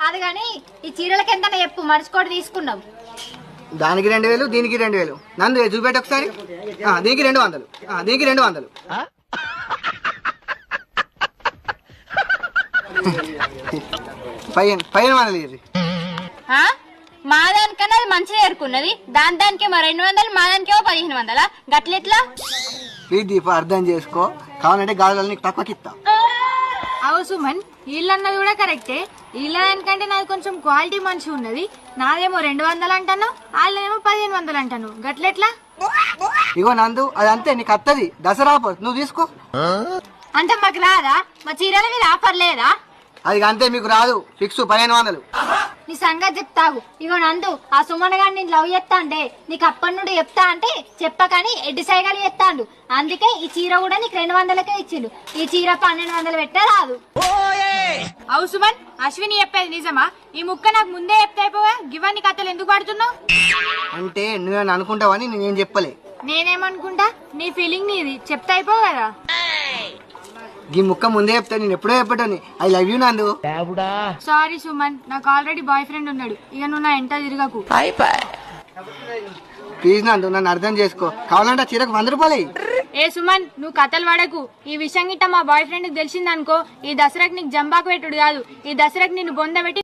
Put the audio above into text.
అది కానీ ఈ చీరలకి ఎంత చెప్పు మర్చికోటి తీసుకున్నాం. దానికి 2000, దీనికి 2000. నందు చూపెట్టు ఒకసారి. దీనికి 200, దీనికి 200. పైన మనది మా దానికన్నా అది మంచిగా ఏరుకున్నది. దానికేమో 200, మా దానికేమో 1500. గట్లెట్లా? ప్లీజ్ దీప అర్థం చేసుకో. కావాలంటే గాజులు నీకు తక్కువకి ఇస్తా. అవు సుమన్, వీళ్ళన్నది కూడా కరెక్టే. వీళ్ళ దానికంటే నాది కొంచెం క్వాలిటీ మంచిగా ఉన్నది. నాదేమో 200 అంటాను, వాళ్ళేమో 1500 అంటాను. గట్లెట్లా? ఇగో నందు అది అంతే, నీకు అత్తది. దసరా ఆఫర్ నువ్వు తీసుకో. అంటే మాకు రాదా? మా చీరల మీద ఆఫర్ లేదా? అది అంతే, మీకు రాదు. ఫిక్స్ 1500. నీ సంగతి చెప్తావు. ఇగో నందు, ఆ సుమన్ గారిని నేను లవ్ చేస్తా అంటే నీకు అప్పటి నుండి చెప్తా అంటే చెప్పకని ఎడ్డి సైగాలు చెప్తాండు. అందుకే ఈ చీర కూడా నీకు 200కే ఇచ్చిండు. ఈ చీర 1200 పెట్టే రాదు. అవు సుమన్, అశ్విని చెప్పేది నిజమా? ఈ ముక్క నాకు ముందే చెప్తే అయిపోవా? గివన్నీ కథలు ఎందుకు పడుతున్నావు? అంటే నువ్వేమన్నా అనుకుంటావని నేనేం చెప్పలే. నేనేమనుకుంటా? నీ ఫీలింగ్ నీది, చెప్తే అయిపోవు కదా. ఈ ముక్క ముందే చెప్తా, నేను ఎప్పుడో చెప్పటని. ఐ లవ్ యూ నందు. సారీ సుమన్, నాకు ఆల్రెడీ బాయ్ ఫ్రెండ్ ఉన్నాడు. ఇక నువ్వు నా ఎంట తిరగకు. ప్లీజ్ నందు, నన్ను అర్థం చేసుకో. కావాలంటే చీరకు 100 రూపాయలు. ఏ సుమన్, నువ్వు కథలు పడకు. ఈ విషయం గిట్ట మా బాయ్ ఫ్రెండ్ తెలిసిందనుకో, ఈ దసరాకి నీకు జంబాకు పెట్టుడు కాదు, ఈ దసరాకి నిన్ను బొంద పెట్టి